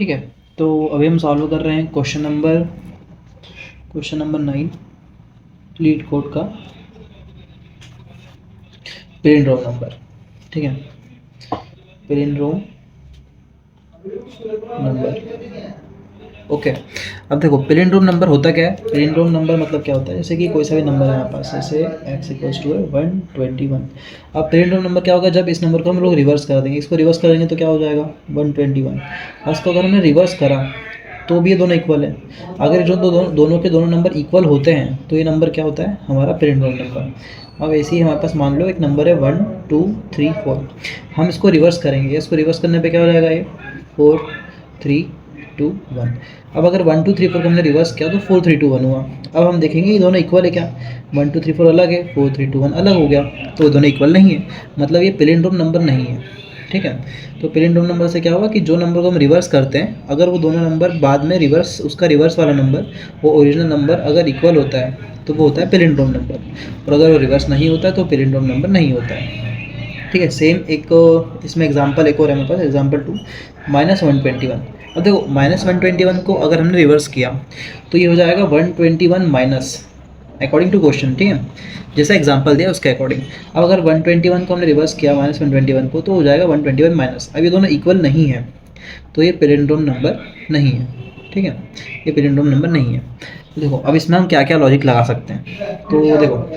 ठीक है, तो अभी हम सॉल्व कर रहे हैं क्वेश्चन नंबर 9 लीड कोड का पैलिंड्रोम नंबर। ठीक है, पैलिंड्रोम नंबर। ओके, अब देखो पैलिंड्रोम नंबर होता क्या है। पैलिंड्रोम नंबर मतलब क्या होता है, जैसे कि कोई सा भी नंबर है हमारे पास, जैसे x इक्वल्स टू 121। अब पैलिंड्रोम नंबर क्या होगा, जब इस नंबर को हम लोग रिवर्स कर देंगे, इसको रिवर्स करेंगे तो क्या हो जाएगा 121। और इसको अगर हमने रिवर्स करा तो भी ये दोनों इक्वल है। अगर जो दोनों के दोनों नंबर इक्वल होते हैं तो ये नंबर क्या होता है, हमारा पैलिंड्रोम नंबर। अब ऐसे ही हमारे पास मान लो एक नंबर है 1 2 3 4, हम इसको रिवर्स करेंगे। इसको रिवर्स करने पे क्या हो जाएगा, ये 4 3 2 1। अब अगर 1 2 3 4 को हमने रिवर्स किया तो 4 3 2 1 हुआ। अब हम देखेंगे ये दोनों इक्वल है क्या, 1 2 3 4 अलग है, 4 3 2 1 अलग हो गया, तो ये दोनों इक्वल नहीं है, मतलब ये पैलिंड्रोम नंबर नहीं है। ठीक है, तो पैलिंड्रोम नंबर से क्या होगा कि जो नंबर को हम रिवर्स करते हैं, अगर वो दोनों नंबर बाद में रिवर्स, उसका रिवर्स वाला नंबर वो ओरिजिनल नंबर अगर इक्वल होता है तो वो होता है पैलिंड्रोम नंबर, और अगर वो रिवर्स नहीं होता है तो पैलिंड्रोम नंबर नहीं होता है। ठीक है, सेम एक इसमें एग्जांपल एक और है हमारे पास, एग्जांपल 2 -121। अब देखो -121 को अगर हमने रिवर्स किया तो ये हो जाएगा 121 माइनस, अकॉर्डिंग टू क्वेश्चन। ठीक है, जैसा एग्जांपल दिया उसके अकॉर्डिंग। अब अगर 121 को हमने रिवर्स किया -121 को तो हो जाएगा 121 माइनस। अब ये दोनों इक्वल नहीं है तो ये पैलिंड्रोम नंबर नहीं है। ठीक है, ये पैलिंड्रोम नंबर नहीं है। तो देखो अब इसमें हम क्या क्या लॉजिक लगा सकते हैं। तो देखो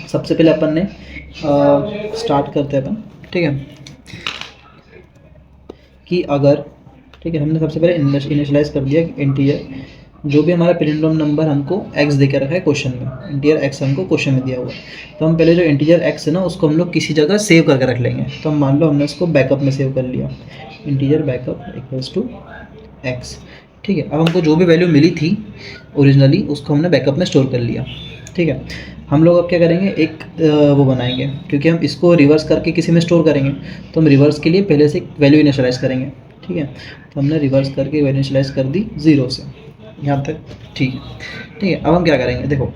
सबसे पहले अपन ने स्टार्ट करते हैं अपन। ठीक है, कि अगर, ठीक है, हमने सबसे पहले इनिशियलाइज कर दिया इंटीजर, जो भी हमारा पैलिंड्रोम नंबर हमको x दे के रखा है क्वेश्चन में, इंटीजर x हमको क्वेश्चन में दिया हुआ है, तो हम पहले जो इंटीजर x है ना उसको हम लोग किसी जगह सेव करके रख लेंगे। तो हम मान लो हमने इसको बैकअप में सेव कर लिया, integer backup equals to x। ठीक है, अब हमको जो भी वैल्यू मिली थी ओरिजिनली उसको हमने बैकअप में स्टोर कर लिया। ठीक है, हम लोग अब क्या करेंगे, एक वो बनाएंगे, क्योंकि हम इसको रिवर्स करके किसी में स्टोर करेंगे तो हम रिवर्स के लिए पहले से वैल्यू इनिशियलाइज करेंगे। ठीक है, तो हमने रिवर्स करके वैल्यू इनिशियलाइज कर दी 0 से यहाँ तक। ठीक है, ठीक है, अब हम क्या करेंगे, देखो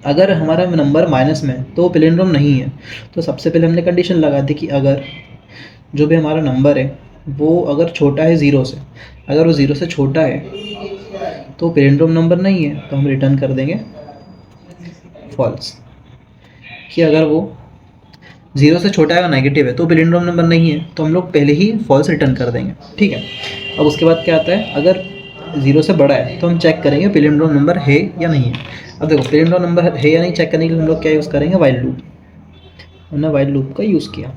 अगर हमारा नंबर माइनस में है तो वो पैलिंड्रोम नहीं है। तो सबसे पहले हमने कंडीशन लगा दी कि अगर जो भी हमारा नंबर है वो अगर छोटा है 0 से, अगर वो 0 से छोटा है तो पैलिंड्रोम नंबर नहीं है, तो हम रिटर्न कर देंगे फॉल्स। कि अगर वो 0 से छोटा है और नेगेटिव है तो पैलिंड्रोम नंबर नहीं है, तो हम लोग पहले ही फॉल्स रिटर्न कर देंगे। ठीक है, अब उसके बाद क्या आता है, अगर 0 से बड़ा है तो हम चेक करेंगे पैलिंड्रोम नंबर है या नहीं है। अब देखो पैलिंड्रोम नंबर है या नहीं चेक करने के लिए हम लोग क्या यूज़ करेंगे, वाइल लूप। हमने वाइल लूप का यूज़ किया।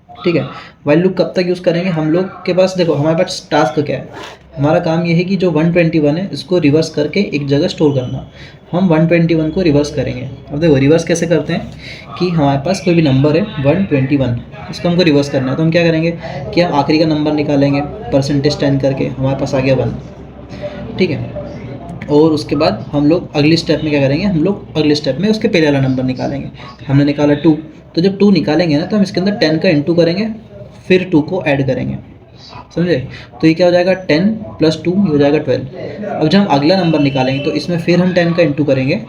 ठीक है, वाइल लूप कब तक यूज़ करेंगे, हम लोग के पास देखो हमारे पास टास्क क्या है, हमारा काम ये है कि जो 121 है इसको रिवर्स करके एक जगह स्टोर करना। हम 121 को रिवर्स करेंगे। अब देखो रिवर्स कैसे करते हैं कि हमारे पास कोई भी नंबर है 121, इसको हमको रिवर्स करना है, तो हम क्या करेंगे कि हम आखिरी का नंबर निकालेंगे %10 करके, हमारे पास आ गया 1। ठीक है, और उसके बाद हम लोग अगली स्टेप में क्या करेंगे, हम लोग अगले स्टेप में उसके पहले वाला नंबर निकालेंगे। हमने निकाला 2, तो जब 2 निकालेंगे ना तो हम इसके अंदर 10 का इंटू करेंगे, फिर 2 को ऐड करेंगे, समझे। तो ये क्या हो जाएगा 10 + 2 ये हो जाएगा 12। अब जब हम अगला नंबर निकालेंगे तो इसमें फिर हम 10 का इंटू करेंगे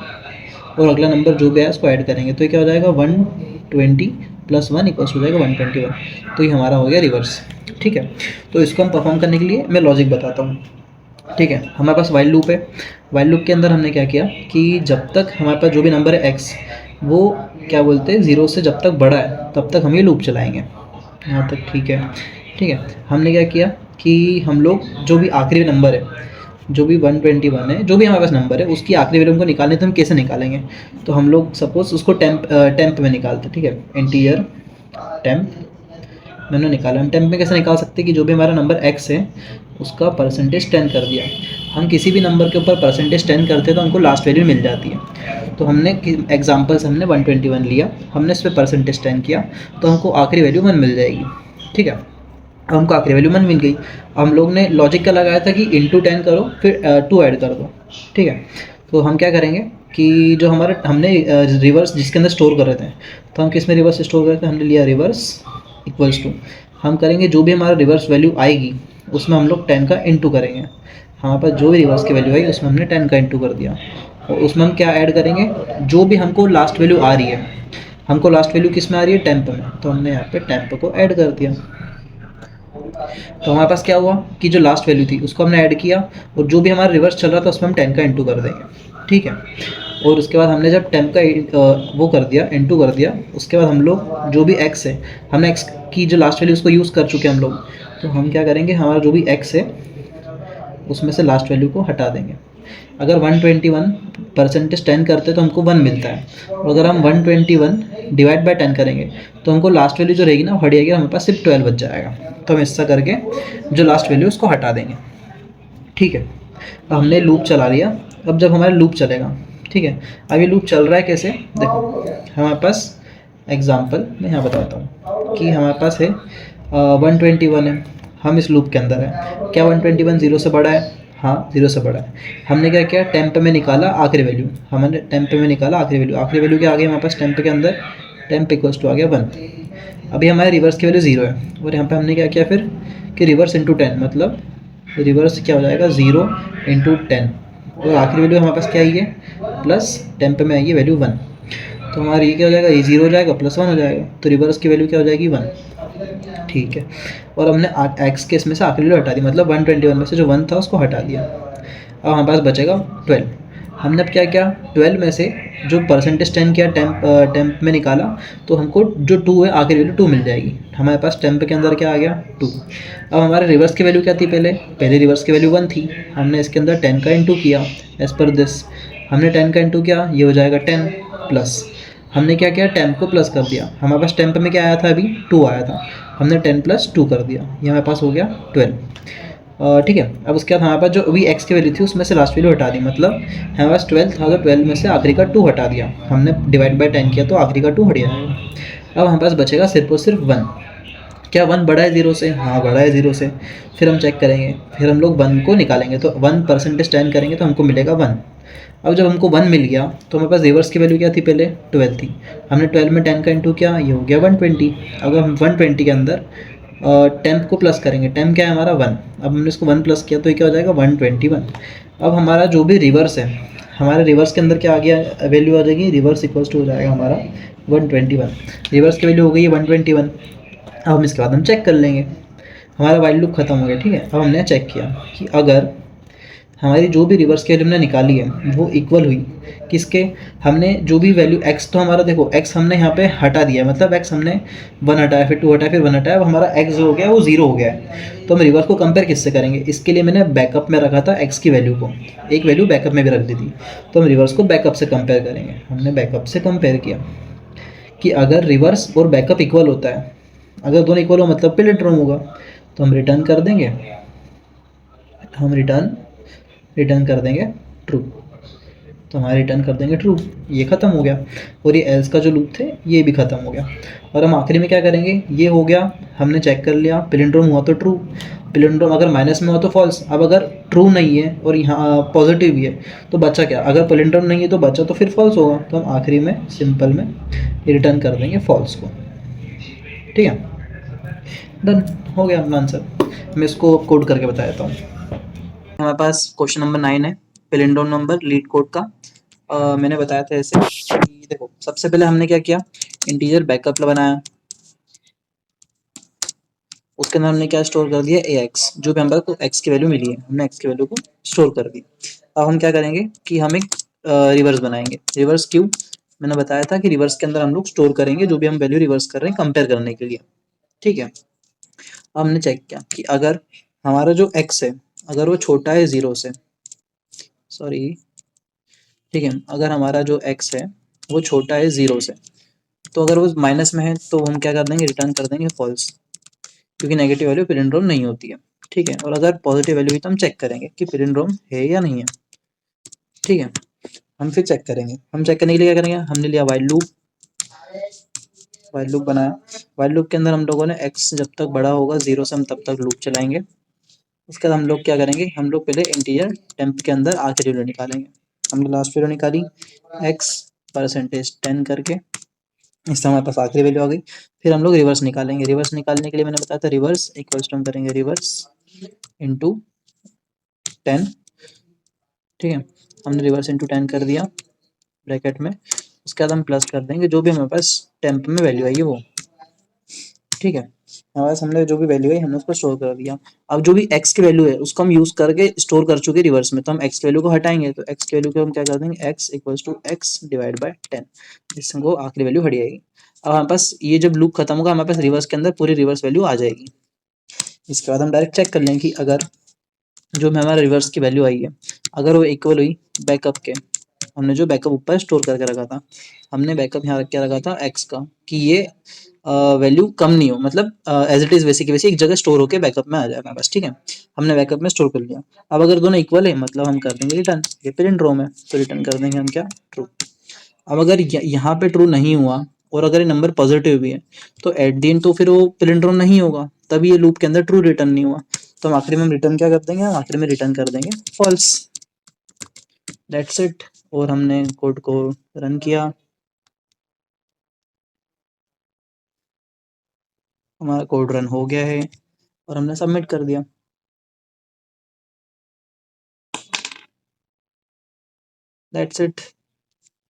और अगला नंबर जो भी है उसको ऐड करेंगे, तो ये क्या हो जाएगा 120 + 1 = हो जाएगा 121। तो ये हमारा हो गया रिवर्स। ठीक है, तो इसको हम परफॉर्म करने के लिए मैं लॉजिक बताता हूँ। ठीक है, हमारे पास वाइल लूप है। वाइल लूप के अंदर हमने क्या किया कि जब तक हमारे पास जो भी नंबर है x, वो क्या बोलते हैं 0 से जब तक बड़ा है तब तक हम ये लूप चलाएंगे यहाँ तक। ठीक है, ठीक है, हमने क्या किया कि हम लोग जो भी आखिरी नंबर है, जो भी 121 है, जो भी हमारे पास नंबर है उसकी आखिरी वैल्यू हमको निकालने, तो हम कैसे निकालेंगे, तो हम लोग सपोज उसको टेम्प में निकालते। ठीक है, इंटीजर टेम्प मैंने निकाला। हम टेम्प में कैसे निकाल सकते हैं कि जो भी हमारा नंबर x है उसका %10 कर दिया। हम किसी भी नंबर के ऊपर %10 करते हैं तो हमको लास्ट वैल्यू मिल जाती है। तो हमने एग्जांपल से हमने 121 लिया, हमने इस पर %10 किया तो हमको आखिरी वैल्यू 1 मिल जाएगी। ठीक है, अब हमको आखिरी वैल्यू 1 मिल गई। हम लोग ने लॉजिक क्या लगाया था कि इंटू 10 करो फिर 2 ऐड कर दो। ठीक है, तो हम क्या करेंगे कि जो हमारा हमने रिवर्स जिसके अंदर स्टोर कर रहे थे, तो हम किस में रिवर्स स्टोर करते हैं, हमने लिया रिवर्स इक्वल्स टू, हम करेंगे जो भी हमारा रिवर्स वैल्यू आएगी उसमें हम लोग 10 का इंटू करेंगे। हमारे पास जो भी रिवर्स की वैल्यू आई उसमें हमने 10 का इंटू कर दिया, और उसमें हम क्या ऐड करेंगे, जो भी हमको लास्ट वैल्यू आ रही है, हमको लास्ट वैल्यू किस में आ रही है टेम्प में, तो हमने यहाँ पे टेम्प को ऐड कर दिया। तो हमारे पास क्या हुआ कि जो लास्ट वैल्यू थी उसको हमने ऐड किया और जो भी हमारा रिवर्स चल रहा था उसमें हम 10 का इंटू कर देंगे, ठीक है। और उसके बाद हमने जब 10 का वो कर दिया, इंटू कर दिया, उसके बाद हम लोग जो भी x है, हमने x की जो लास्ट वैल्यू उसको यूज़ कर चुके हैं हम लोग, तो हम क्या करेंगे, हमारा जो भी x है उसमें से लास्ट वैल्यू को हटा देंगे। अगर 121 परसेंटेज 10 करते तो हमको 1 मिलता है, और अगर हम 121 डिवाइड बाय 10 करेंगे तो हमको लास्ट वैल्यू जो रहेगी ना हट जाएगी, हमारे पास सिर्फ 12 बच जाएगा। तो हम ऐसा करके जो लास्ट वैल्यू उसको हटा देंगे, ठीक है। अब हमने लूप चला लिया। अब जब हमारा लूप चलेगा, ठीक है, अब ये लूप चल रहा है कैसे, देखो हमारे पास एग्जाम्पल मैं यहाँ बताता हूँ कि हमारे पास है 121 है, हम इस लूप के अंदर है। क्या 121 0 से बड़ा है? हाँ 0 से बड़ा है। हमने क्या किया, टेम्प में निकाला आखिरी वैल्यू, हमने टेम्प में निकाला आखिरी वैल्यू, आखिरी वैल्यू क्या आ गई हमारे पास टेम्प के अंदर, टेम्प इक्वल्स टू आ गया 1। अभी हमारे रिवर्स की वैल्यू 0 है, और यहाँ पे हमने क्या किया फिर कि रिवर्स इंटू 10, मतलब रिवर्स क्या हो जाएगा 0 इंटू 10, और आखिरी वैल्यू हमारे पास क्या आई है प्लस, टेम्प में आई है वैल्यू 1। तो हमारा ये क्या हो जाएगा, ये 0 हो जाएगा प्लस 1 हो जाएगा, तो रिवर्स की वैल्यू क्या हो जाएगी 1, ठीक है। और हमने एक्स के इसमें से आखिरी वैल्यू हटा दी, मतलब 121 में से जो 1 था उसको हटा दिया। अब हमारे पास बचेगा 12। हमने अब क्या किया, 12 में से जो परसेंटेज 10 किया टेम्प में निकाला, तो हमको जो 2 है आखिरी वैल्यू 2 मिल जाएगी। हमारे पास टेम्प के अंदर क्या आ गया 2। अब हमारे रिवर्स की वैल्यू क्या थी, पहले रिवर्स की वैल्यू 1 थी, हमने इसके अंदर 10 का इंटू किया एज पर दिस, हमने 10 का इंटू किया, ये हो जाएगा 10 प्लस, हमने क्या किया टेम्प को प्लस कर दिया, हमारे पास टेम्प में क्या आया था अभी 2 आया था, हमने 10 प्लस 2 कर दिया, ये हमारे पास हो गया 12, ठीक है। अब उसके बाद हमारे पास जो अभी एक्स की वैल्यू थी उसमें से लास्ट वैल्यू हटा दी, मतलब हमारे पास 12 था तो 12 में से आखिरी का 2 हटा दिया, हमने डिवाइड बाय 10 किया तो आखिरी का 2 हट जाएगा। अब हमारे पास बचेगा सिर्फ और सिर्फ 1। क्या 1 बड़ा है 0 से? हाँ बड़ा है 0 से। फिर हम चेक करेंगे, फिर हम लोग 1 को निकालेंगे, तो 1 परसेंटेज 10 करेंगे तो हमको मिलेगा 1। अब जब हमको 1 मिल गया तो हमारे पास रिवर्स की वैल्यू क्या थी, पहले 12 थी, हमने 12 में 10 का इंटू किया, ये हो गया 120। अगर हम 120 के अंदर टेम्प को प्लस करेंगे, टेम्प क्या है हमारा 1, अब हमने इसको 1 प्लस किया तो ये क्या हो जाएगा 121। अब हमारा जो भी रिवर्स है, हमारे रिवर्स के अंदर क्या आ गया वैल्यू आ जाएगी, रिवर्स इक्वल्स टू हो जाएगा हमारा 121, रिवर्स की वैल्यू हो गई है 121। अब हम इसके बाद हम चेक कर लेंगे, हमारा वाइल लूप खत्म हो गया, ठीक है। अब हमने चेक किया कि अगर हमारी जो भी रिवर्स की वैल्यू हमने निकाली है वो इक्वल हुई किसके, हमने जो भी वैल्यू x, तो हमारा देखो x हमने यहाँ पे हटा दिया है, मतलब x हमने 1 हटाया, फिर 2 हटाया, फिर 1 हटाया, अब हमारा x जो हो गया वो 0 हो गया है। तो हम रिवर्स को कंपेयर किससे करेंगे, इसके लिए मैंने बैकअप में रखा था x की वैल्यू को, एक वैल्यू बैकअप में भी रख दी थी, तो हम रिवर्स को बैकअप से कंपेयर करेंगे। हमने बैकअप से कंपेयर किया कि अगर रिवर्स और बैकअप इक्वल होता है, अगर दोनों इक्वल हो मतलब पिलिंड्रोम होगा, तो हम रिटर्न कर देंगे, हम रिटर्न कर देंगे ट्रू, तो हमारे रिटर्न कर देंगे ट्रू, ये ख़त्म हो गया। और ये एल्स का जो लूप थे ये भी ख़त्म हो गया। और हम आखिरी में क्या करेंगे, ये हो गया, हमने चेक कर लिया पिलिंड्रोम हुआ तो ट्रू, पिलिंड्रोम अगर माइनस में हुआ तो फॉल्स। अब अगर ट्रू नहीं है और यहाँ पॉजिटिव भी है तो बचा क्या, अगर पिलिंड्रोम नहीं है तो बचा तो फिर फॉल्स होगा, तो हम आखिरी में सिंपल में रिटर्न कर देंगे फॉल्स को, ठीक है। डन हो गया अपना आंसर। मैं इसको कोड करके बता देता हूँ। हमारे पास क्वेश्चन नंबर 9 है, पिलिंड्रोम नंबर लीड कोड का। मैंने बताया था ऐसे कि देखो सबसे पहले हमने क्या किया, इंटीजर बैकअप बनाया, उसके अंदर हमने क्या स्टोर कर दिया ax, जो भी हमारे को x की वैल्यू मिली है हमने x की वैल्यू को स्टोर कर दी। अब हम क्या करेंगे कि हम एक रिवर्स बनाएंगे। रिवर्स क्यों, मैंने बताया था कि रिवर्स के अंदर हम लोग स्टोर करेंगे जो भी हम वैल्यू रिवर्स कर रहे हैं कंपेयर करने के लिए, ठीक है। अब हमने चेक किया कि अगर हमारा जो x है अगर वो छोटा है 0 से, सॉरी ठीक है, अगर हमारा जो x है वो छोटा है 0 से, तो अगर वो माइनस में है तो हम क्या कर देंगे, रिटर्न कर देंगे फॉल्स, क्योंकि नेगेटिव वैल्यू पिलिंड्रोम नहीं होती है, ठीक है। और अगर पॉजिटिव वैल्यू हुई तो हम चेक करेंगे कि पिलिंड्रोम है या नहीं है, ठीक है। हम फिर चेक करेंगे, हम चेक करने के लिए क्या करेंगे, हमने लिया वाइल लूप बनाया। वाइल लूप के अंदर हम लोगों ने x जब तक बड़ा होगा 0 से हम तब तक लूप चलाएंगे। उसके बाद हम लोग क्या करेंगे, हम लोग पहले इंटीजर टेम्प के अंदर आखिरी वैल्यू निकालेंगे। हमने लास्ट वैल्यू निकाली x परसेंटेज 10 करके, इससे हमारे पास आखिरी वैल्यू आ गई। फिर हम लोग रिवर्स निकालेंगे, रिवर्स निकालने के लिए मैंने बताया था रिवर्स इक्वल्स टू हम करेंगे रिवर्स इंटू 10, ठीक है। हमने रिवर्स इंटू 10 कर दिया ब्रैकेट में, उसके बाद हम प्लस कर देंगे जो भी हमारे पास टेम्प में वैल्यू आई है वो, ठीक है। हमारे पास हमने जो भी वैल्यू है हमने उसको स्टोर कर दिया। अब जो भी x की वैल्यू है उसको हम यूज करके स्टोर कर चुके रिवर्स में, तो हम x की वैल्यू को हटाएंगे, तो x की वैल्यू को हम क्या कर देंगे, x equals to x divide by 10, इससे हमको आखिरी वैल्यू हट जाएगी। अब हमारे पास ये जब लूप खत्म होगा हमारे पास रिवर्स के अंदर पूरी रिवर्स वैल्यू आ जाएगी। इसके बाद हम डायरेक्ट चेक कर लेंगे कि अगर जो में हमारा रिवर्स की वैल्यू आई है अगर वो इक्वल हुई बैकअप के, हमने जो बैकअप ऊपर स्टोर करके रखा था, हमने बैकअप यहाँ रख के रखा था x का, कि ये वैल्यू कम नहीं हो, मतलब एज इट इज वैसे की वैसे एक जगह स्टोर होके बैकअप में आ जाए हमारे पास, ठीक है। हमने बैकअप में स्टोर कर लिया। अब अगर दोनों इक्वल है मतलब हम कर देंगे रिटर्न, ये पैलिंड्रोम है तो रिटर्न कर देंगे हम क्या, ट्रू। अब अगर यहाँ पे ट्रू नहीं हुआ और अगर ये नंबर पॉजिटिव भी है तो एट द एंड तो फिर वो पैलिंड्रोम नहीं होगा, तभी ये लूप के अंदर ट्रू रिटर्न नहीं हुआ, तो हम आखिरी में रिटर्न क्या कर देंगे, हम आखिरी में रिटर्न कर देंगे फॉल्स। That's it. और हमने कोड को रन किया, हमारा कोड रन हो गया है और हमने सबमिट कर दिया। That's it.